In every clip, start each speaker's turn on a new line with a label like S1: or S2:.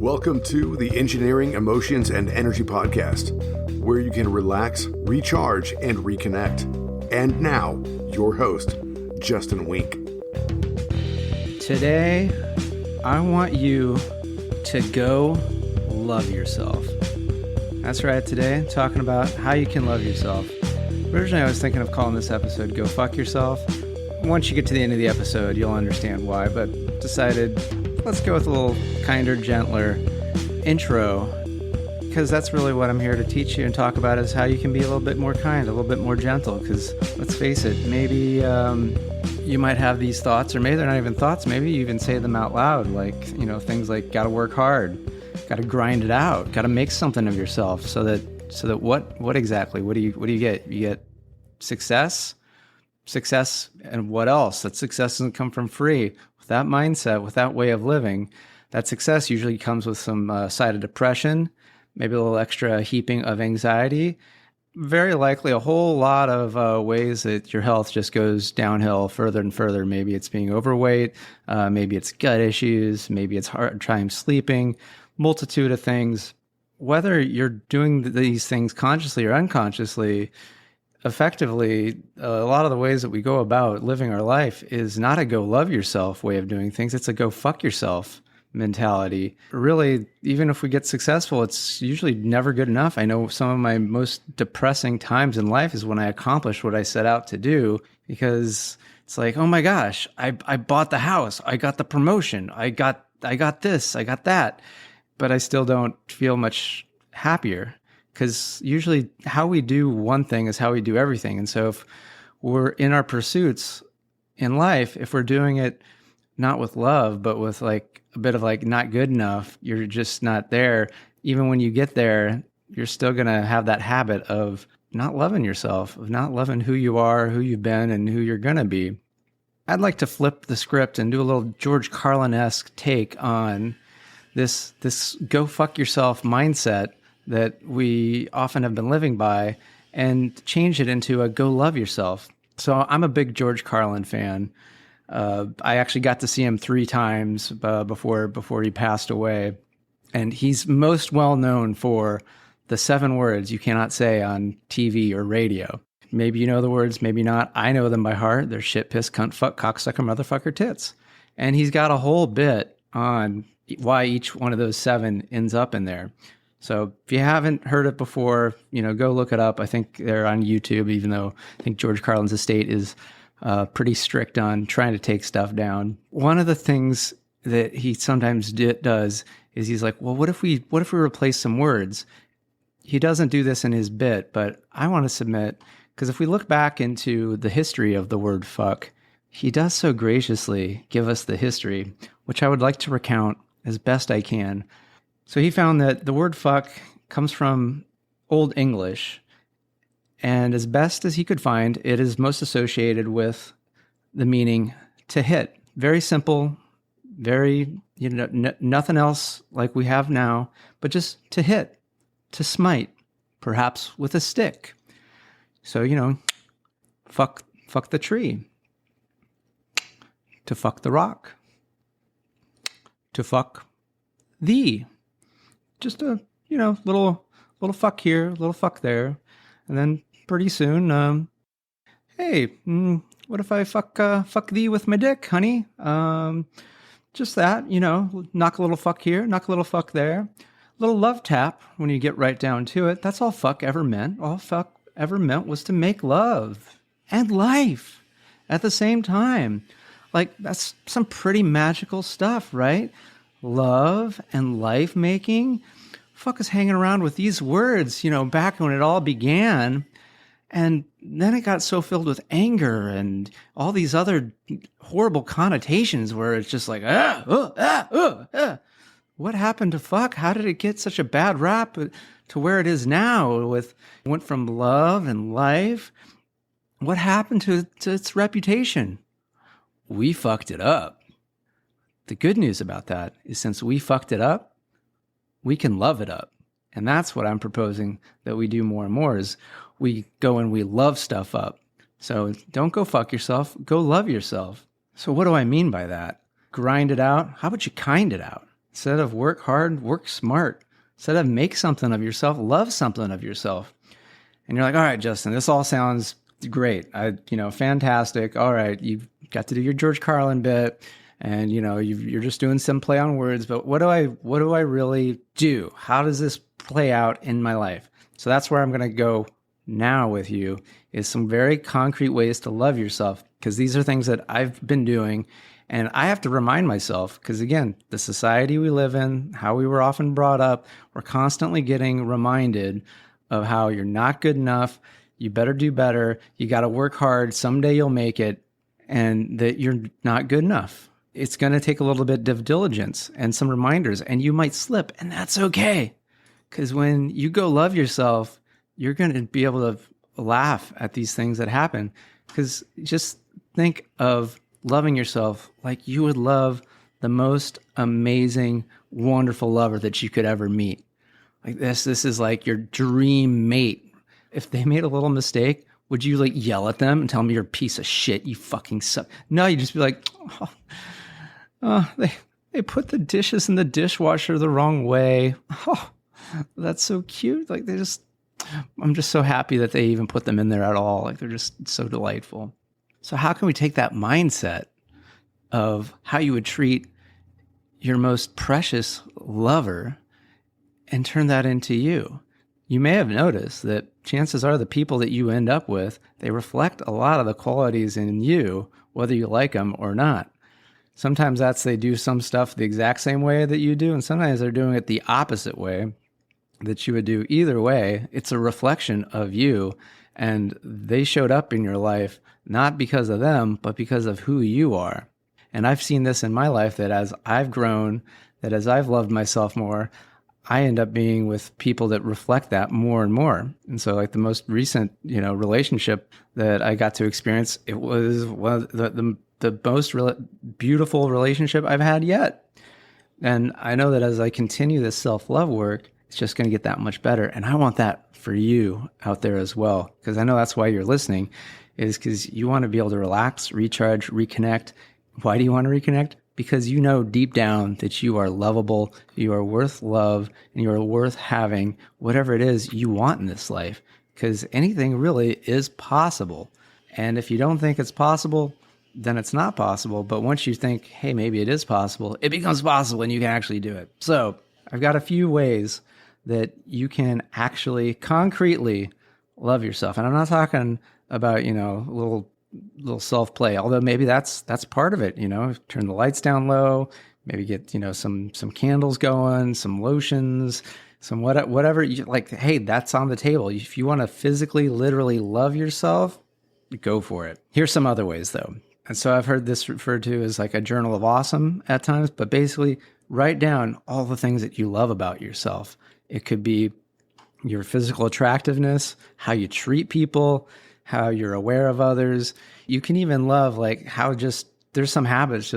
S1: Welcome to the Engineering, Emotions, and Energy Podcast, where you can relax, recharge, and reconnect. And now, your host, Justin Wink.
S2: Today, I want you to go love yourself. That's right, today I'm talking about how you can love yourself. Originally, I was thinking of calling this episode Go Fuck Yourself. Once you get to the end of the episode, you'll understand why, but decided let's go with a little kinder, gentler intro, because that's really what I'm here to teach you and talk about is how you can be a little bit more kind, a little bit more gentle, because let's face it, maybe you might have these thoughts, or maybe they're not even thoughts, maybe you even say them out loud, like, things like gotta work hard, gotta grind it out, gotta make something of yourself, so that what exactly, what do you get? You get success, and what else? That success doesn't come from free. With that mindset, with that way of living, that success usually comes with some side of depression, maybe a little extra heaping of anxiety, very likely a whole lot of ways that your health just goes downhill further and further. Maybe it's being overweight, maybe it's gut issues, maybe it's hard time sleeping, multitude of things. Whether you're doing these things consciously or unconsciously, effectively, a lot of the ways that we go about living our life is not a go love yourself way of doing things. It's a go fuck yourself mentality. Really, even if we get successful, it's usually never good enough. I know some of my most depressing times in life is when I accomplish what I set out to do, because it's like, oh my gosh, I bought the house, I got the promotion, I got this, I got that, but I still don't feel much happier. Because usually how we do one thing is how we do everything. And so if we're in our pursuits in life, if we're doing it not with love, but with like a bit of like not good enough, you're just not there. Even when you get there, you're still going to have that habit of not loving yourself, of not loving who you are, who you've been, and who you're going to be. I'd like to flip the script and do a little George Carlin-esque take on this go fuck yourself mindset that we often have been living by, and change it into a go love yourself. So I'm a big George Carlin fan. I actually got to see him 3 times before he passed away. And he's most well known for the 7 words you cannot say on TV or radio. Maybe you know the words, maybe not. I know them by heart. They're shit, piss, cunt, fuck, cocksucker, motherfucker, tits. And he's got a whole bit on why each one of those 7 ends up in there. So if you haven't heard it before, go look it up. I think they're on YouTube, even though I think George Carlin's estate is pretty strict on trying to take stuff down. One of the things that he sometimes does is he's like, well, what if we replace some words? He doesn't do this in his bit, but I want to submit, because if we look back into the history of the word fuck, he does so graciously give us the history, which I would like to recount as best I can. So he found that the word fuck comes from Old English, and as best as he could find, it is most associated with the meaning to hit. Very simple, very, nothing else like we have now, but just to hit, to smite, perhaps with a stick. So, fuck the tree, to fuck the rock, to fuck thee. Just a, little fuck here, little fuck there. And then pretty soon, hey, what if I fuck thee with my dick, honey? Just that, knock a little fuck here, knock a little fuck there. Little love tap when you get right down to it. That's all fuck ever meant. All fuck ever meant was to make love and life at the same time. Like, that's some pretty magical stuff, right? Love and life making. Fuck is hanging around with these words, back when it all began. And then it got so filled with anger and all these other horrible connotations where it's just like, What happened to fuck? How did it get such a bad rap to where it is now? Went from love and life. What happened to its reputation? We fucked it up. The good news about that is, since we fucked it up, we can love it up. And that's what I'm proposing that we do more and more, is we go and we love stuff up. So don't go fuck yourself, go love yourself. So what do I mean by that? Grind it out? How about you kind it out? Instead of work hard, work smart. Instead of make something of yourself, love something of yourself. And you're like, all right, Justin, this all sounds great. Fantastic. All right, you've got to do your George Carlin bit, and you're just doing some play on words. But what do I really do? How does this play out in my life? So that's where I'm going to go now with you, is some very concrete ways to love yourself, because these are things that I've been doing. And I have to remind myself, because again, the society we live in, how we were often brought up, we're constantly getting reminded of how you're not good enough. You better do better. You got to work hard. Someday you'll make it, and that you're not good enough. It's going to take a little bit of diligence and some reminders, and you might slip, and that's okay. Because when you go love yourself, you're going to be able to laugh at these things that happen. Because just think of loving yourself like you would love the most amazing, wonderful lover that you could ever meet. Like this is like your dream mate. If they made a little mistake, would you like yell at them and tell them you're a piece of shit, you fucking suck? No, you just be like, they put the dishes in the dishwasher the wrong way. Oh, that's so cute. Like I'm just so happy that they even put them in there at all. Like they're just so delightful. So how can we take that mindset of how you would treat your most precious lover and turn that into you? You may have noticed that chances are the people that you end up with, they reflect a lot of the qualities in you, whether you like them or not. Sometimes they do some stuff the exact same way that you do, and sometimes they're doing it the opposite way that you would do. Either way, it's a reflection of you, and they showed up in your life not because of them, but because of who you are. And I've seen this in my life, that as I've grown, that as I've loved myself more, I end up being with people that reflect that more and more. And so like the most recent, relationship that I got to experience, it was one of the most beautiful relationship I've had yet. And I know that as I continue this self-love work, it's just going to get that much better. And I want that for you out there as well, because I know that's why you're listening, is because you want to be able to relax, recharge, reconnect. Why do you want to reconnect? Because you know deep down that you are lovable, you are worth love, and you are worth having whatever it is you want in this life. Because anything really is possible. And if you don't think it's possible, then it's not possible. But once you think, hey, maybe it is possible, it becomes possible and you can actually do it. So I've got a few ways that you can actually concretely love yourself. And I'm not talking about, little self-play, although maybe that's part of it. Turn the lights down low, maybe get, some candles going, some lotions, some whatever you like. Hey, that's on the table. If you want to physically, literally love yourself, go for it. Here's some other ways though. And so I've heard this referred to as like a journal of awesome at times, but basically write down all the things that you love about yourself. It could be your physical attractiveness, how you treat people, how you're aware of others. You can even love like how there's some habits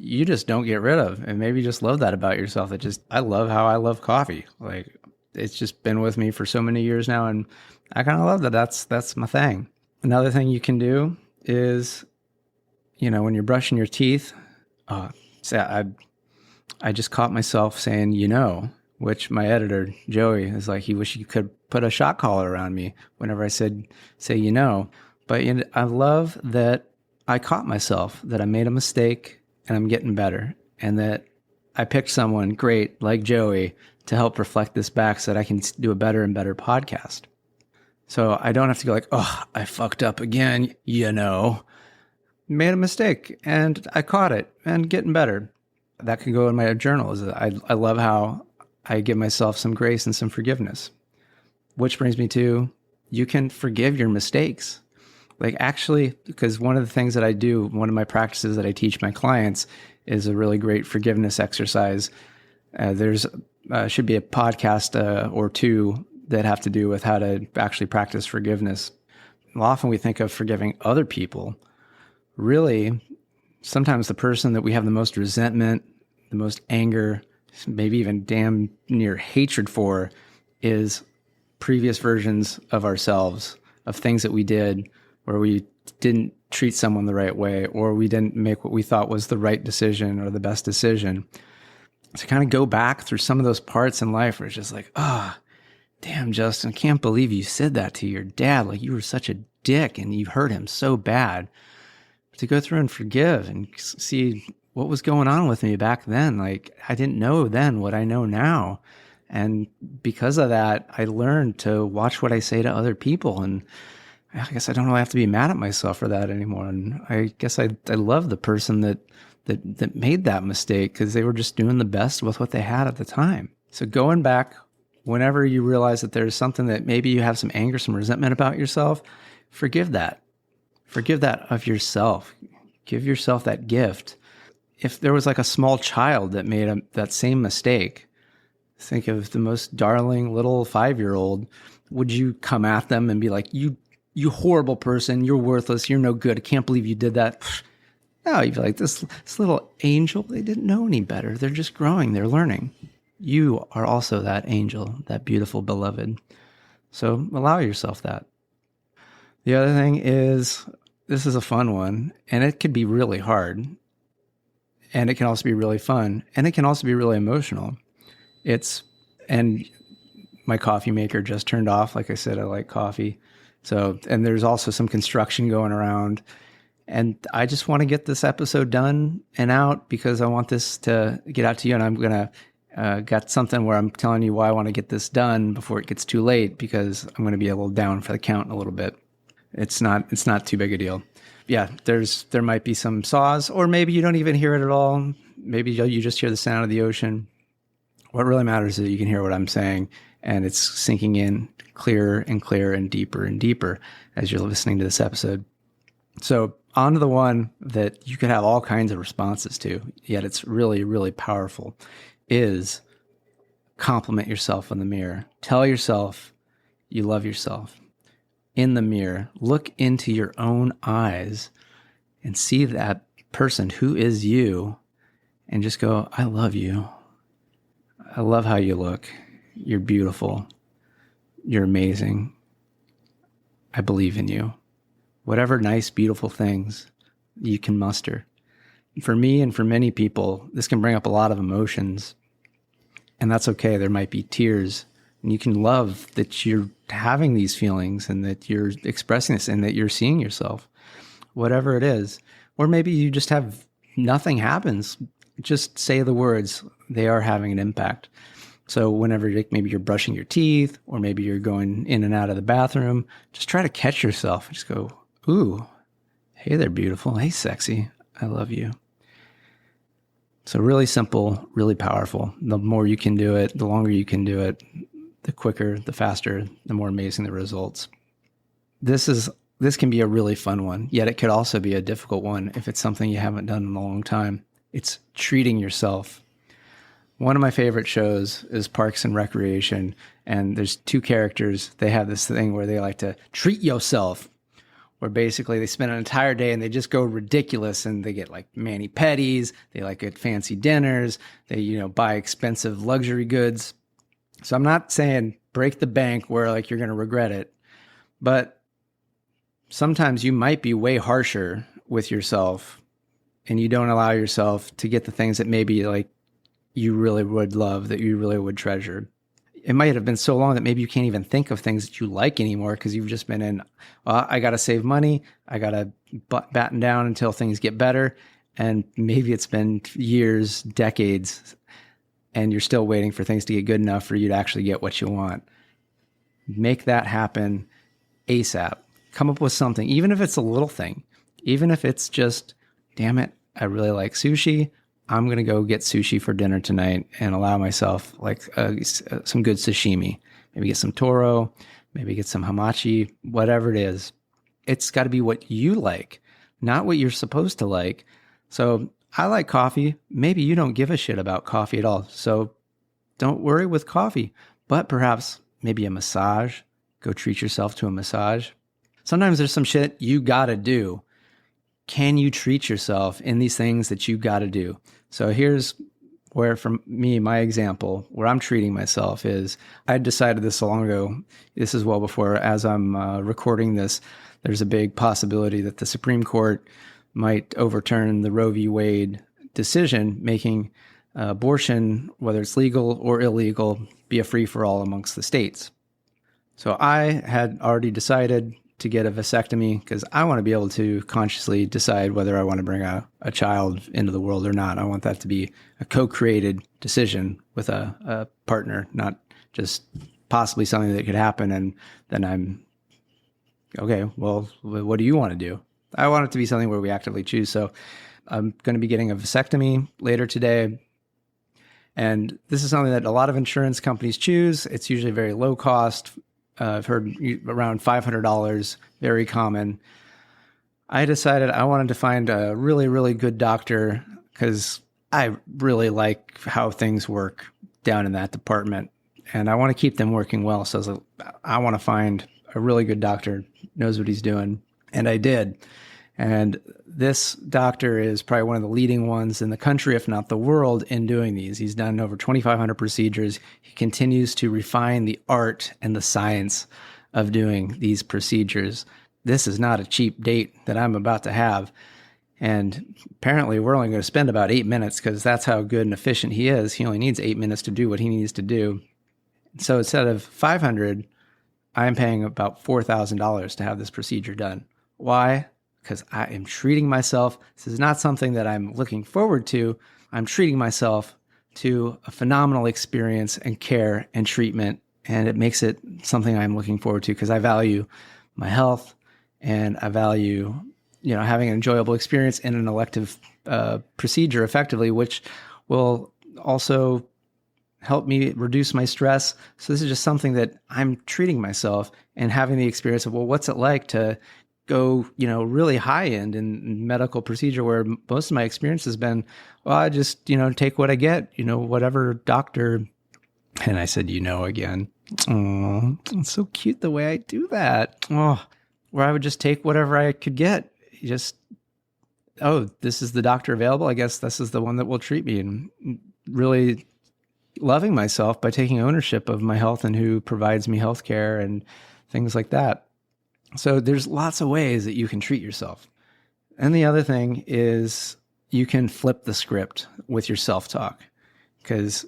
S2: you just don't get rid of, and maybe just love that about yourself. I love how I love coffee. Like it's just been with me for so many years now, and I kind of love that. That's my thing. Another thing you can do is, when you're brushing your teeth, I just caught myself saying, which my editor, Joey, is like, he wish he could put a shot collar around me whenever I say, But I love that I caught myself, that I made a mistake and I'm getting better, and that I picked someone great like Joey to help reflect this back so that I can do a better and better podcast. So I don't have to go like, oh, I fucked up again, made a mistake and I caught it and getting better. That can go in my journal. I love how I give myself some grace and some forgiveness. Which brings me to, you can forgive your mistakes. Like actually, because one of the things that I do, one of my practices that I teach my clients is a really great forgiveness exercise. There's should be a podcast or two that have to do with how to actually practice forgiveness. Often we think of forgiving other people. Really, sometimes the person that we have the most resentment, the most anger, maybe even damn near hatred for is previous versions of ourselves, of things that we did where we didn't treat someone the right way, or we didn't make what we thought was the right decision or the best decision. to kind of go back through some of those parts in life where it's just like, oh, damn, Justin, I can't believe you said that to your dad. Like, you were such a dick and you hurt him so bad. To go through and forgive and see what was going on with me back then. Like, I didn't know then what I know now. And because of that, I learned to watch what I say to other people. And I guess I don't really have to be mad at myself for that anymore. And I guess I love the person that made that mistake, because they were just doing the best with what they had at the time. So going back, whenever you realize that there's something that maybe you have some anger, some resentment about yourself, forgive that. Forgive that of yourself. Give yourself that gift. If there was like a small child that made that same mistake, think of the most darling little 5-year-old. Would you come at them and be like, you horrible person, you're worthless, you're no good, I can't believe you did that? No, you'd be like, this little angel, they didn't know any better. They're just growing, they're learning. You are also that angel, that beautiful beloved. So allow yourself that. The other thing is, this is a fun one, and it could be really hard, and it can also be really fun, and it can also be really emotional. And my coffee maker just turned off. Like I said, I like coffee. So, and there's also some construction going around, and I just want to get this episode done and out because I want this to get out to you, and I'm going to got something where I'm telling you why I want to get this done before it gets too late, because I'm going to be a little down for the count in a little bit. It's not too big a deal. Yeah, there might be some saws, or maybe you don't even hear it at all. Maybe you just hear the sound of the ocean. What really matters is that you can hear what I'm saying, and it's sinking in clearer and clearer and deeper as you're listening to this episode. So on to the one that you could have all kinds of responses to, yet it's really, really powerful, is compliment yourself in the mirror. Tell yourself you love yourself. In the mirror, look into your own eyes and see that person who is you, and just go, I love you. I love how you look. You're beautiful. You're amazing. I believe in you. Whatever nice, beautiful things you can muster. For me and for many people, this can bring up a lot of emotions, and that's okay. There might be tears. And you can love that you're having these feelings and that you're expressing this and that you're seeing yourself, whatever it is. Or maybe you just have nothing happens. Just say the words. They are having an impact. So whenever maybe you're brushing your teeth, or maybe you're going in and out of the bathroom, just try to catch yourself. Just go, ooh, hey there, beautiful. Hey, sexy. I love you. So really simple, really powerful. The more you can do it, the longer you can do it, the quicker, the faster, the more amazing the results. This can be a really fun one, yet it could also be a difficult one if it's something you haven't done in a long time. It's treating yourself. One of my favorite shows is Parks and Recreation, and there's two characters. They have this thing where they like to treat yourself, where basically they spend an entire day and they just go ridiculous, and they get like mani-pedis, they like get fancy dinners, they buy expensive luxury goods. So I'm not saying break the bank where like you're going to regret it, but sometimes you might be way harsher with yourself, and you don't allow yourself to get the things that maybe like you really would love, that you really would treasure. It might have been so long that maybe you can't even think of things that you like anymore, because you've just been in, I got to save money. I got to batten down until things get better. And maybe it's been years, decades, and you're still waiting for things to get good enough for you to actually get what you want. Make that happen ASAP. Come up with something, even if it's a little thing, even if it's just, damn it, I really like sushi. I'm going to go get sushi for dinner tonight and allow myself like some good sashimi. Maybe get some toro, maybe get some hamachi, whatever it is. It's got to be what you like, not what you're supposed to like. So I like coffee. Maybe you don't give a shit about coffee at all. So don't worry with coffee, but perhaps maybe a massage. Go treat yourself to a massage. Sometimes there's some shit you got to do. Can you treat yourself in these things that you got to do? So here's where, from me, my example, where I'm treating myself is, I decided this so long ago. This is well before, as I'm recording this, there's a big possibility that the Supreme Court might overturn the Roe v. Wade decision, making abortion, whether it's legal or illegal, be a free-for-all amongst the states. So I had already decided to get a vasectomy because I want to be able to consciously decide whether I want to bring a child into the world or not. I want that to be a co-created decision with a partner, not just possibly something that could happen and then I'm, okay, well, what do you want to do? I want it to be something where we actively choose. So I'm going to be getting a vasectomy later today. And this is something that a lot of insurance companies choose. It's usually very low cost. I've heard around $500, very common. I decided I wanted to find a really, really good doctor because I really like how things work down in that department. And I want to keep them working well. So I want to find a really good doctor, knows what he's doing. And I did. And this doctor is probably one of the leading ones in the country, if not the world, in doing these. He's done over 2,500 procedures. He continues to refine the art and the science of doing these procedures. This is not a cheap date that I'm about to have. And apparently we're only going to spend about 8 minutes because that's how good and efficient he is. He only needs 8 minutes to do what he needs to do. So instead of $500, I'm paying about $4,000 to have this procedure done. Why? Because I am treating myself. This is not something that I'm looking forward to. I'm treating myself to a phenomenal experience and care and treatment. And it makes it something I'm looking forward to because I value my health and I value, having an enjoyable experience in an elective procedure effectively, which will also help me reduce my stress. So this is just something that I'm treating myself and having the experience of, well, what's it like to go, really high end in medical procedure where most of my experience has been, well, I just, take what I get, whatever doctor. And I said, again, oh, it's so cute the way I do that. Oh, where I would just take whatever I could get. This is the doctor available. I guess this is the one that will treat me, and really loving myself by taking ownership of my health and who provides me health care and things like that. So there's lots of ways that you can treat yourself. And the other thing is you can flip the script with your self-talk, because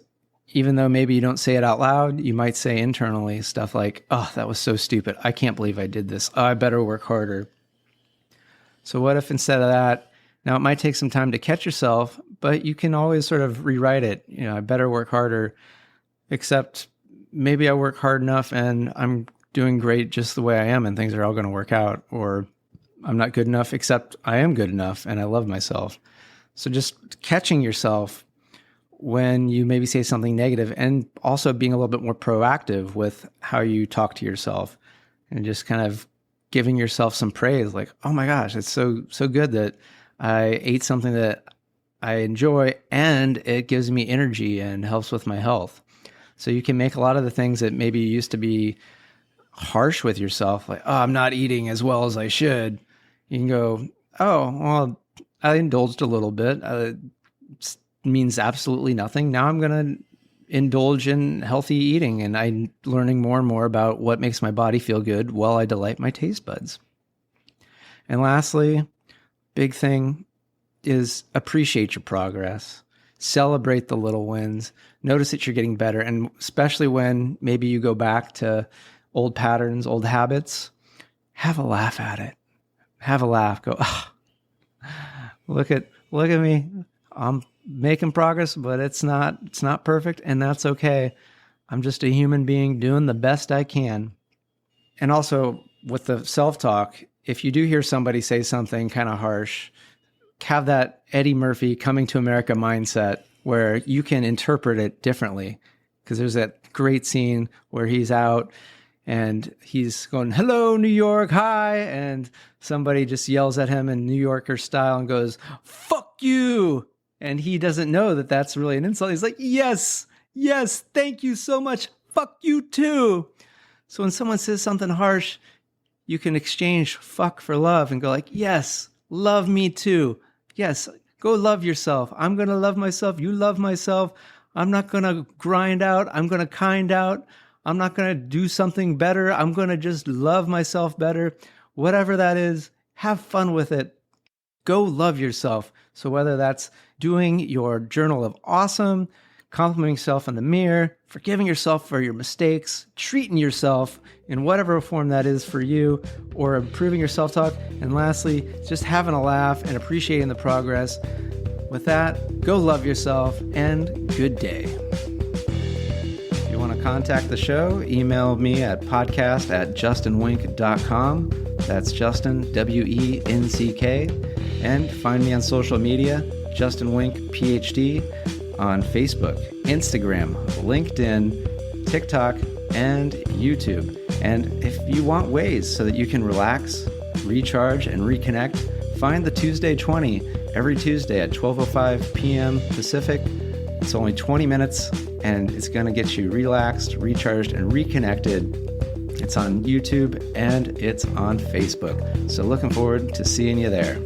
S2: even though maybe you don't say it out loud, you might say internally stuff like, oh, that was so stupid. I can't believe I did this. Oh, I better work harder. So what if instead of that, now it might take some time to catch yourself, but you can always sort of rewrite it. I better work harder, except maybe I work hard enough and I'm doing great just the way I am and things are all going to work out. Or I'm not good enough, except I am good enough and I love myself. So just catching yourself when you maybe say something negative, and also being a little bit more proactive with how you talk to yourself and just kind of giving yourself some praise, like, oh my gosh, it's so good that I ate something that I enjoy and it gives me energy and helps with my health. So you can make a lot of the things that maybe used to be harsh with yourself, like, oh, I'm not eating as well as I should. You can go, oh, well, I indulged a little bit. Means absolutely nothing. Now I'm going to indulge in healthy eating, and I'm learning more and more about what makes my body feel good while I delight my taste buds. And lastly, big thing is appreciate your progress. Celebrate the little wins. Notice that you're getting better. And especially when maybe you go back to old patterns, old habits, have a laugh at it. Have a laugh. Go, oh, look at me. I'm making progress, but it's not perfect, and that's okay. I'm just a human being doing the best I can. And also with the self-talk, if you do hear somebody say something kind of harsh, have that Eddie Murphy Coming to America mindset where you can interpret it differently. Because there's that great scene where he's out and he's going, hello, New York, hi. And somebody just yells at him in New Yorker style and goes, fuck you. And he doesn't know that that's really an insult. He's like, yes, thank you so much. Fuck you too. So when someone says something harsh, you can exchange fuck for love and go like, yes, love me too. Yes, go love yourself. I'm going to love myself. You love myself. I'm not going to grind out. I'm going to kind out. I'm not going to do something better. I'm going to just love myself better. Whatever that is, have fun with it. Go love yourself. So whether that's doing your journal of awesome, complimenting yourself in the mirror, forgiving yourself for your mistakes, treating yourself in whatever form that is for you, or improving your self-talk, and lastly, just having a laugh and appreciating the progress. With that, go love yourself and good day. If you want to contact the show, email me at podcast@justinwink.com. That's Justin, W-E-N-C-K. And find me on social media, Justin Wink, Ph.D. on Facebook, Instagram, LinkedIn, TikTok, and YouTube. And if you want ways so that you can relax, recharge, and reconnect, find the Tuesday 20 every Tuesday at 12:05 p.m. Pacific. It's only 20 minutes, and it's going to get you relaxed, recharged, and reconnected. It's on YouTube, and it's on Facebook. So looking forward to seeing you there.